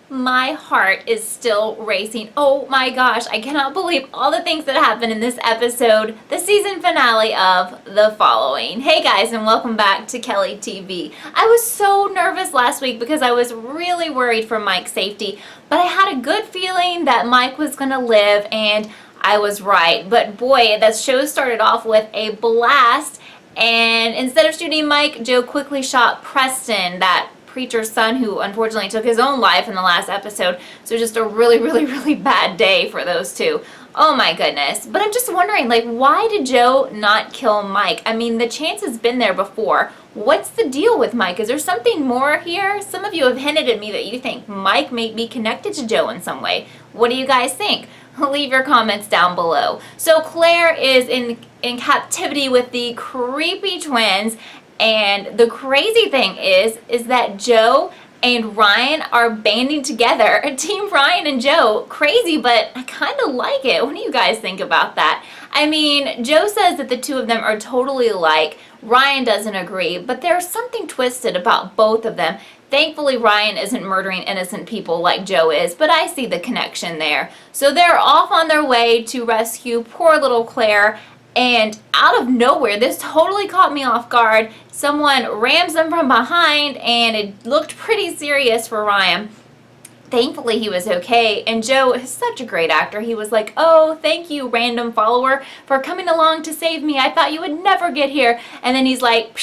My heart is still racing. Oh my gosh, I cannot believe all the things that happened in this episode, the season finale of The Following. Hey guys, and welcome back to Kellie TV. I was so nervous last week because I was really worried for Mike's safety, but I had a good feeling that Mike was gonna live, and I was right. But boy, that show started off with a blast, and instead of shooting Mike, Joe quickly shot Preston, that preacher's son who unfortunately took his own life in the last episode. So just a really bad day for those two. Oh my goodness. But I'm just wondering, like, why did Joe not kill Mike? I mean, the chance has been there before. What's the deal with Mike? Is there something more here? Some of you have hinted at me that you think Mike may be connected to Joe in some way. What do you guys think? Leave your comments down below. So Claire is in captivity with the creepy twins. And the crazy thing is that Joe and Ryan are banding together. Team Ryan and Joe. Crazy, but I kind of like it. What do you guys think about that? I mean, Joe says that the two of them are totally alike. Ryan doesn't agree, but there's something twisted about both of them. Thankfully, Ryan isn't murdering innocent people like Joe is, but I see the connection there. So they're off on their way to rescue poor little Claire. And out of nowhere, this totally caught me off guard. Someone rams them from behind, and it looked pretty serious for Ryan. Thankfully, he was okay, and Joe is such a great actor. He was like, "Oh, thank you, random follower, for coming along to save me. I thought you would never get here." And then he's like,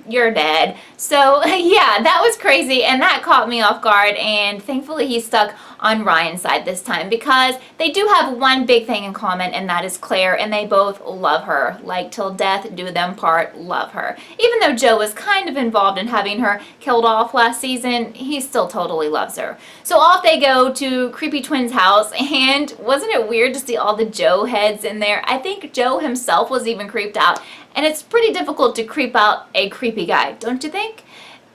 "You're dead." So, yeah, that was crazy, and that caught me off guard, and thankfully he stuck on Ryan's side this time because they do have one big thing in common, and that is Claire, and they both love her. Like, till death do them part, love her. Even though Joe was kind of involved in having her killed off last season, he still totally loves her. So off they go to Creepy Twins' house, and wasn't it weird to see all the Joe heads in there? I think Joe himself was even creeped out, and it's pretty difficult to creep out a creepy guy, don't you think?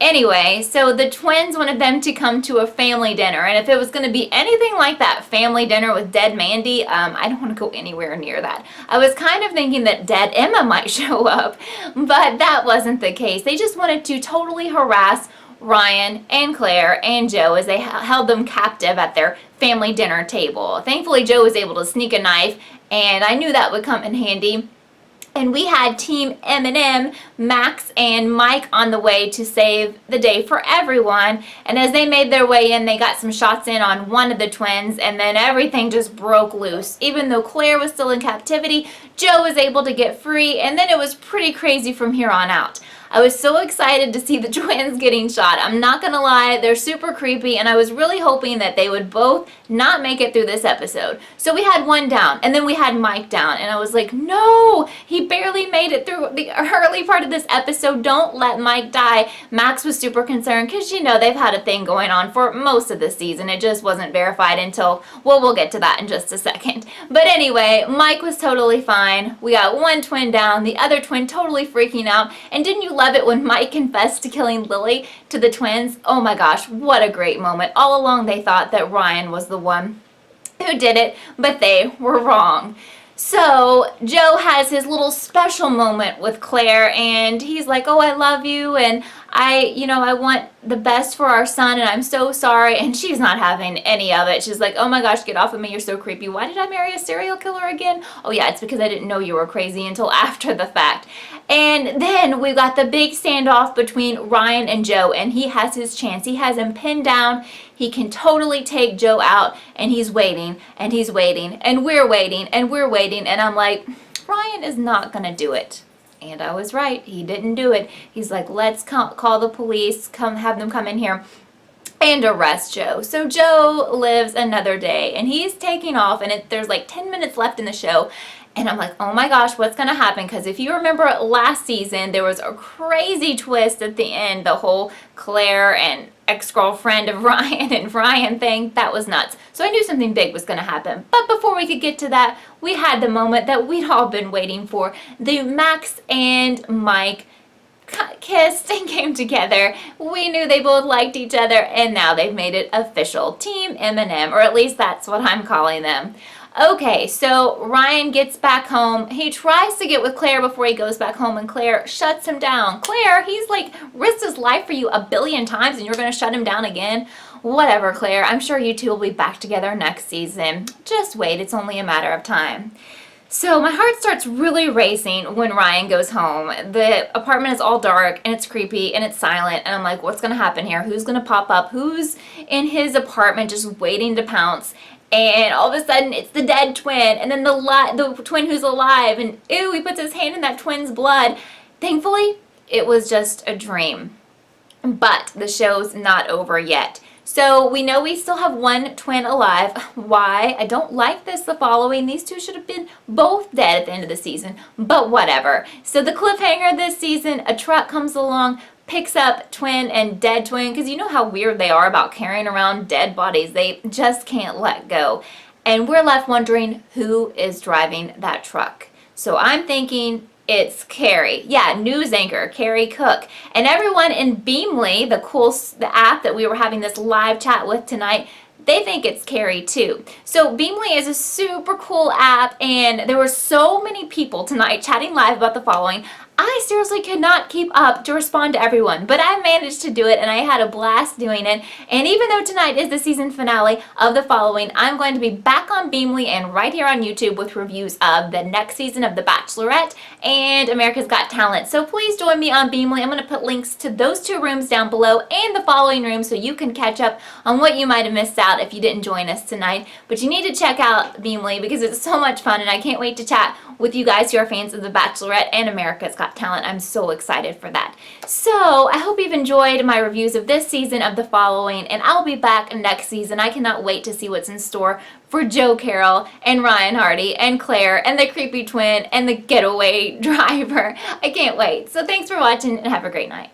Anyway, so the twins wanted them to come to a family dinner, and if it was going to be anything like that family dinner with dead Mandy, I don't want to go anywhere near that. I was kind of thinking that dead Emma might show up, but that wasn't the case. They just wanted to totally harass Ryan and Claire and Joe as they held them captive at their family dinner table. Thankfully, Joe was able to sneak a knife, and I knew that would come in handy. And we had Team M&M, Max and Mike on the way to save the day for everyone. And as they made their way in, they got some shots in on one of the twins, and then everything just broke loose. Even though Claire was still in captivity, Joe was able to get free, and then it was pretty crazy from here on out. I was so excited to see the twins getting shot. I'm not gonna lie, they're super creepy, and I was really hoping that they would both not make it through this episode. So we had one down, and then we had Mike down, and I was like, no, he barely made it through the early part of this episode. Don't let Mike die. Max was super concerned because, you know, they've had a thing going on for most of the season. It just wasn't verified until, well, we'll get to that in just a second. But anyway, Mike was totally fine. We got one twin down, the other twin totally freaking out, and didn't you love it when Mike confessed to killing Lily to the twins? Oh my gosh, what a great moment. All along they thought that Ryan was the one who did it, but they were wrong. So Joe has his little special moment with Claire, and he's like, "Oh, I love you, and I want the best for our son, and I'm so sorry." And she's not having any of it. She's like, "Oh my gosh, get off of me, you're so creepy. Why did I marry a serial killer again? Oh yeah, it's because I didn't know you were crazy until after the fact." And then we got the big standoff between Ryan and Joe, and he has his chance. He has him pinned down. He can totally take Joe out, and he's waiting, and he's waiting, and we're waiting, and we're waiting, and I'm like, Ryan is not gonna do it. And I was right, he didn't do it. He's like, "Let's call the police, have them come in here and arrest Joe." So Joe lives another day, and he's taking off, and there's like 10 minutes left in the show. And I'm like, oh my gosh, what's going to happen? Because if you remember last season, there was a crazy twist at the end. The whole Claire and ex-girlfriend of Ryan and Ryan thing, that was nuts. So I knew something big was going to happen. But before we could get to that, we had the moment that we'd all been waiting for. The Max and Mike kissed and came together. We knew they both liked each other, and now they've made it official. Team M&M, or at least that's what I'm calling them. Okay, so Ryan gets back home. He tries to get with Claire before he goes back home, and Claire shuts him down. Claire, he's like risked his life for you a billion times, and you're going to shut him down again? Whatever, Claire. I'm sure you two will be back together next season. Just wait, it's only a matter of time. So my heart starts really racing when Ryan goes home. The apartment is all dark and it's creepy and it's silent, and I'm like, what's gonna happen here? Who's gonna pop up? Who's in his apartment just waiting to pounce? And all of a sudden it's the dead twin, and then the twin who's alive, and ew, he puts his hand in that twin's blood. Thankfully, it was just a dream. But the show's not over yet. So we know we still have one twin alive. Why? I don't like this, the following. These two should have been both dead at the end of the season, but whatever. So the cliffhanger this season, a truck comes along, picks up twin and dead twin, because you know how weird they are about carrying around dead bodies. They just can't let go. And we're left wondering who is driving that truck. So I'm thinking it's Carrie. Yeah, news anchor, Carrie Cook. And everyone in Beamly, the app that we were having this live chat with tonight, they think it's Carrie too. So Beamly is a super cool app, and there were so many people tonight chatting live about the following. I seriously could not keep up to respond to everyone, but I managed to do it, and I had a blast doing it. And even though tonight is the season finale of the following, I'm going to be back on Beamly and right here on YouTube with reviews of the next season of The Bachelorette and America's Got Talent. So please join me on Beamly. I'm going to put links to those two rooms down below and the following room so you can catch up on what you might have missed out if you didn't join us tonight. But you need to check out Beamly because it's so much fun, and I can't wait to chat with you guys who are fans of The Bachelorette and America's Got Talent. I'm so excited for that. So I hope you've enjoyed my reviews of this season of The Following, and I'll be back next season. I cannot wait to see what's in store for Joe Carroll and Ryan Hardy and Claire and the creepy twin and the getaway driver. I can't wait. So thanks for watching and have a great night.